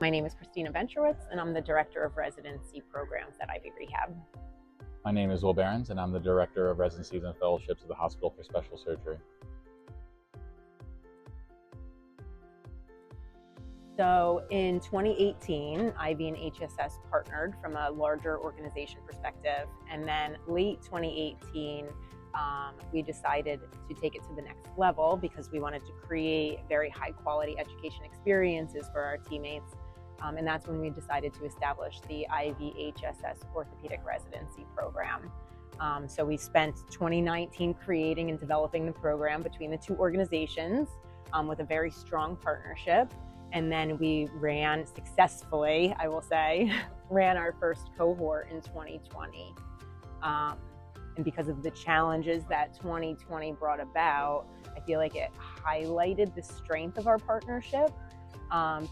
My name is Christina Bentrewicz, and I'm the Director of Residency Programs at Ivy Rehab. My name is Behrns, and I'm the Director of Residencies and Fellowships at the Hospital for Special Surgery. So in 2018, Ivy and HSS partnered from a larger organization perspective, and then late 2018, we decided to take it to the next level because we wanted to create very high quality education experiences for our teammates. And that's when we decided to establish the Ivy HSS Orthopedic Residency Program. So we spent 2019 creating and developing the program between the two organizations with a very strong partnership. And then we ran successfully, I will say, ran our first cohort in 2020. And because of the challenges that 2020 brought about, I feel like it highlighted the strength of our partnership.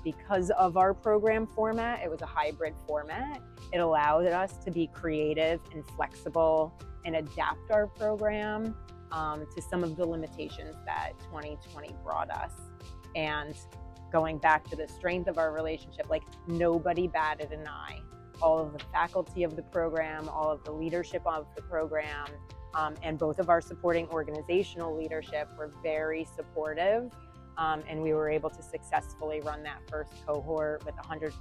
Because of our program format, it was a hybrid format. It allowed us to be creative and flexible and adapt our program to some of the limitations that 2020 brought us. And going back to the strength of our relationship, like nobody batted an eye. All of the faculty of the program, all of the leadership of the program, and both of our supporting organizational leadership were very supportive. And we were able to successfully run that first cohort with 100%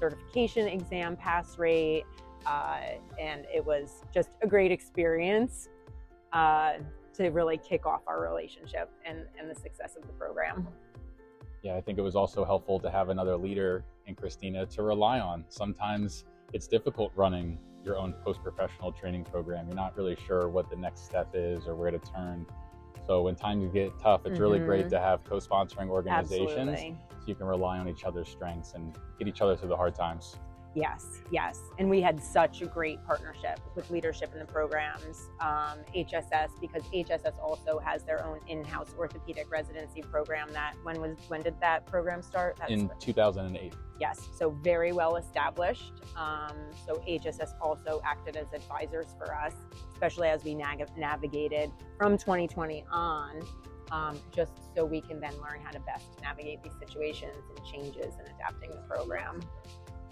certification exam pass rate. And it was just a great experience to really kick off our relationship and the success of the program. Yeah, I think it was also helpful to have another leader in Christina to rely on. Sometimes it's difficult running your own post-professional training program. You're not really sure what the next step is or where to turn. So when times get tough, it's really great to have co-sponsoring organizations. Absolutely. So you can rely on each other's strengths and get each other through the hard times. Yes, yes. And we had such a great partnership with leadership in the programs. HSS, because HSS also has their own in-house orthopedic residency program. When did that program start? In 2008. Yes, so very well established. So HSS also acted as advisors for us, especially as we navigated from 2020 on, just so we can then learn how to best navigate these situations and changes and adapting the program.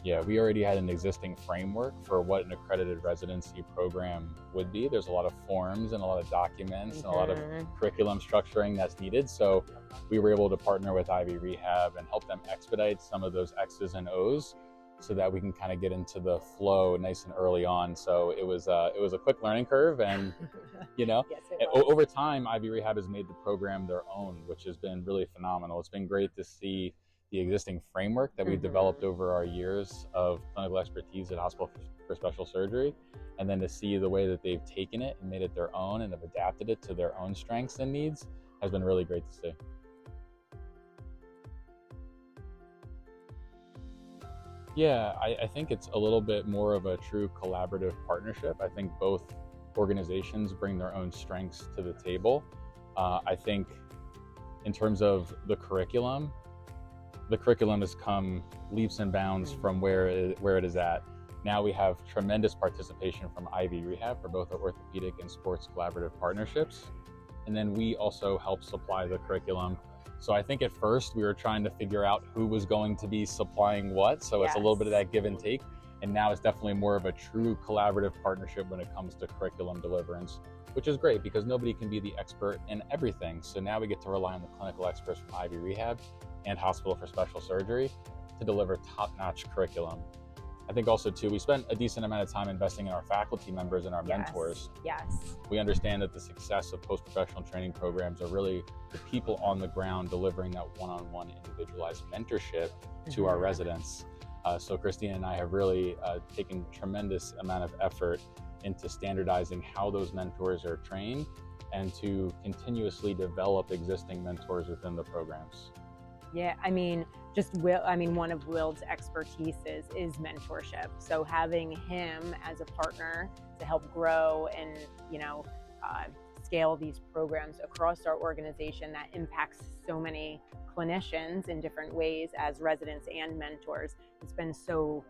Yeah, we already had an existing framework for what an accredited residency program would be. There's a lot of forms and a lot of documents and a lot of curriculum structuring that's needed. So we were able to partner with Ivy Rehab and help them expedite some of those X's and O's so that we can kind of get into the flow nice and early on. So it was a quick learning curve, and yes, over time, Ivy Rehab has made the program their own, which has been really phenomenal. It's been great to see the existing framework that we've developed over our years of clinical expertise at Hospital for Special Surgery, and then to see the way that they've taken it and made it their own and have adapted it to their own strengths and needs has been really great to see. Yeah, I think it's a little bit more of a true collaborative partnership. I think both organizations bring their own strengths to the table. I think in terms of the curriculum has come leaps and bounds from where it is at. Now we have tremendous participation from Ivy Rehab for both our orthopedic and sports collaborative partnerships. And then we also help supply the curriculum. So I think at first we were trying to figure out who was going to be supplying what. So it's a little bit of that give and take. And now it's definitely more of a true collaborative partnership when it comes to curriculum deliverance, which is great because nobody can be the expert in everything. So now we get to rely on the clinical experts from Ivy Rehab and Hospital for Special Surgery to deliver top-notch curriculum. I think also too, we spent a decent amount of time investing in our faculty members and our mentors. Yes. We understand that the success of post-professional training programs are really the people on the ground delivering that one-on-one individualized mentorship to our residents. So Christina and I have really taken a tremendous amount of effort into standardizing how those mentors are trained and to continuously develop existing mentors within the programs. Yeah, one of Will's expertise is mentorship. So having him as a partner to help grow and, scale these programs across our organization that impacts so many clinicians in different ways as residents and mentors. It's been so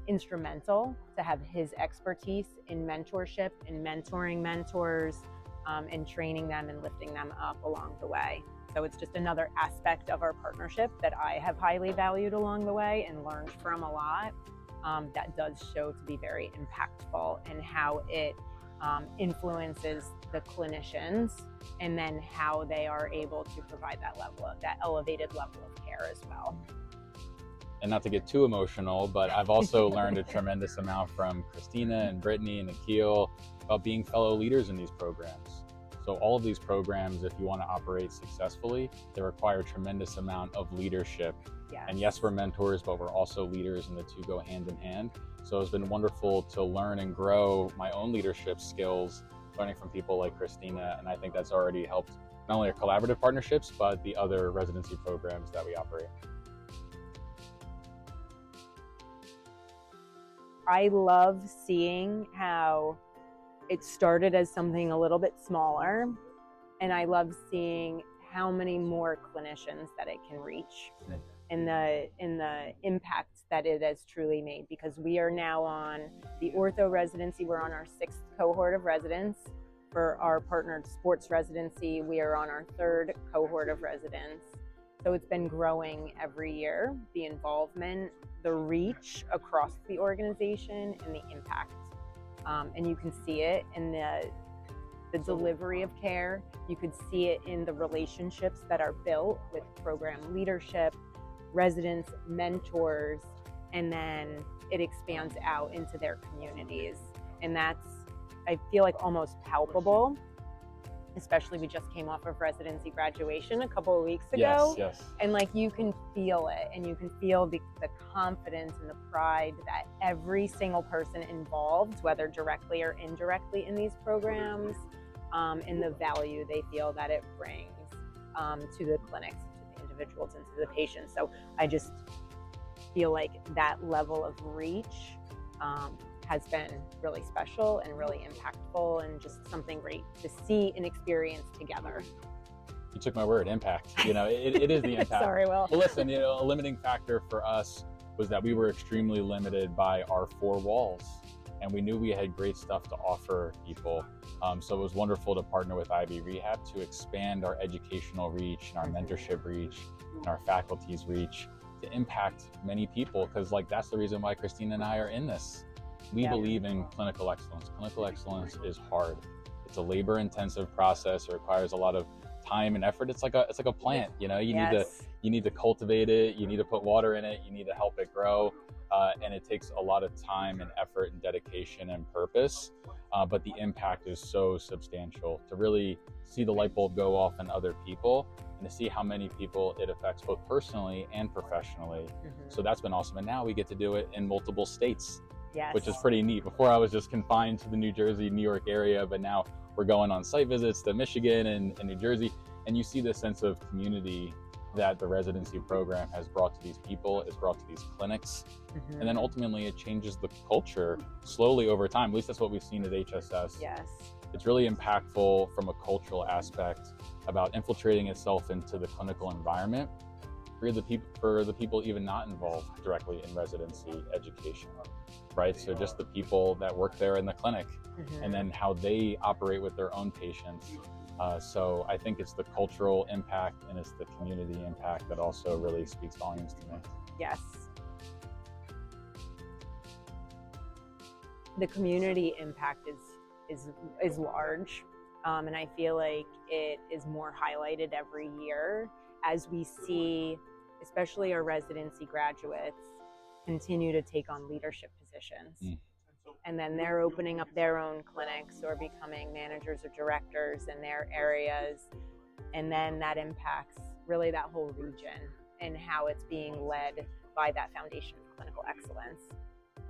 instrumental to have his expertise in mentorship and mentoring mentors and training them and lifting them up along the way. So it's just another aspect of our partnership that I have highly valued along the way and learned from a lot. That does show to be very impactful in how it influences the clinicians, and then how they are able to provide that elevated level of care as well. And not to get too emotional, but I've also learned a tremendous amount from Christina and Brittany and Akil about being fellow leaders in these programs. So all of these programs, if you want to operate successfully, they require a tremendous amount of leadership. Yes. And yes, we're mentors, but we're also leaders, and the two go hand in hand. So it's been wonderful to learn and grow my own leadership skills, learning from people like Christina. And I think that's already helped not only our collaborative partnerships, but the other residency programs that we operate. I love seeing how it started as something a little bit smaller, and I love seeing how many more clinicians that it can reach, and the impact that it has truly made, because we are now on the ortho residency. We're on our 6th cohort of residents. For our partnered sports residency, we are on our 3rd cohort of residents. So it's been growing every year, the involvement, the reach across the organization, and the impact. And you can see it in the delivery of care. You could see it in the relationships that are built with program leadership, residents, mentors, and then it expands out into their communities. And that's, I feel like, almost palpable. Especially, we just came off of residency graduation a couple of weeks ago. Yes. And like, you can feel it, and you can feel the confidence and the pride that every single person involved, whether directly or indirectly in these programs, and the value they feel that it brings to the clinics, to the individuals, and to the patients. So I just feel like that level of reach has been really special and really impactful, and just something great to see and experience together. You took my word, impact. It is the impact. Sorry, Will. Well, listen, a limiting factor for us was that we were extremely limited by our 4 walls, and we knew we had great stuff to offer people. So it was wonderful to partner with Ivy Rehab to expand our educational reach and our mentorship reach and our faculty's reach to impact many people, because that's the reason why Christina and I are in this. We believe in clinical excellence. Clinical excellence is hard. It's a labor-intensive process. It requires a lot of time and effort. It's like a plant. You need to cultivate it. You need to put water in it. You need to help it grow, and it takes a lot of time and effort and dedication and purpose. But the impact is so substantial to really see the light bulb go off in other people, and to see how many people it affects both personally and professionally. So that's been awesome. And now we get to do it in multiple states. Yes. Which is pretty neat. Before, I was just confined to the New Jersey, New York area, but now we're going on site visits to Michigan and New Jersey, and you see the sense of community that the residency program has brought to these people, has brought to these clinics, and then ultimately it changes the culture slowly over time. At least that's what we've seen at HSS. Yes. It's really impactful from a cultural aspect about infiltrating itself into the clinical environment for the people even not involved directly in residency education. Right? So just the people that work there in the clinic, and then how they operate with their own patients. So I think it's the cultural impact and it's the community impact that also really speaks volumes to me. Yes. The community impact is large, and I feel like it is more highlighted every year as we see, especially our residency graduates, continue to take on leadership positions. And then they're opening up their own clinics or becoming managers or directors in their areas. And then that impacts really that whole region and how it's being led by that foundation of clinical excellence.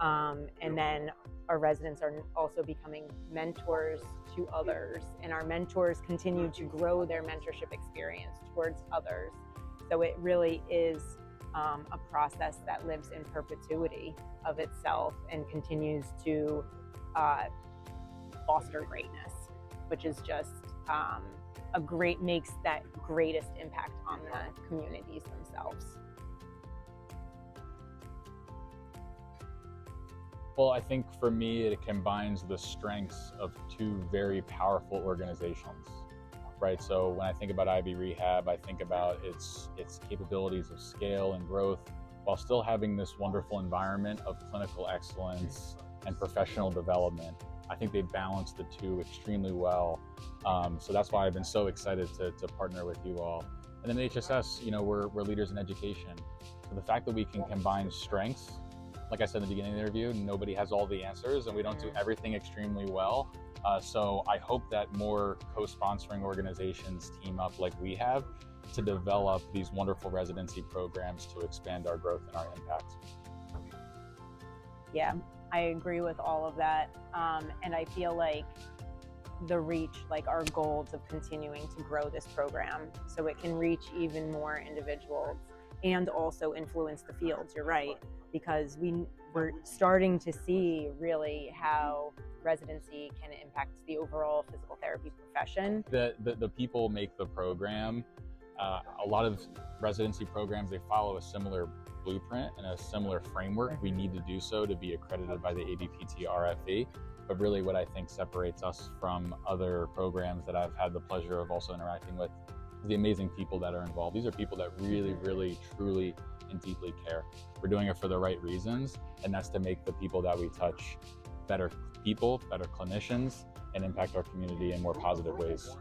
And then our residents are also becoming mentors to others, and our mentors continue to grow their mentorship experience towards others. So it really is a process that lives in perpetuity of itself and continues to foster greatness, which is just makes that greatest impact on the communities themselves. Well, I think for me, it combines the strengths of 2 very powerful organizations, right? So when I think about Ivy Rehab, I think about its capabilities of scale and growth while still having this wonderful environment of clinical excellence and professional development. I think they balance the two extremely well. So that's why I've been so excited to partner with you all. And then HSS, you know, we're leaders in education. So the fact that we can combine strengths, like I said in the beginning of the interview, nobody has all the answers and we don't do everything extremely well. So I hope that more co-sponsoring organizations team up like we have to develop these wonderful residency programs to expand our growth and our impact. Yeah, I agree with all of that. And I feel like the reach, like our goals of continuing to grow this program so it can reach even more individuals and also influence the fields, you're right, because we're starting to see really how residency can impact the overall physical therapy profession. The people make the program. A lot of residency programs, they follow a similar blueprint and a similar framework. We need to do so to be accredited by the ABPT RFE. But really what I think separates us from other programs that I've had the pleasure of also interacting with is the amazing people that are involved. These are people that really, really, truly and deeply care. We're doing it for the right reasons, and that's to make the people that we touch better people, better clinicians, and impact our community in more positive ways.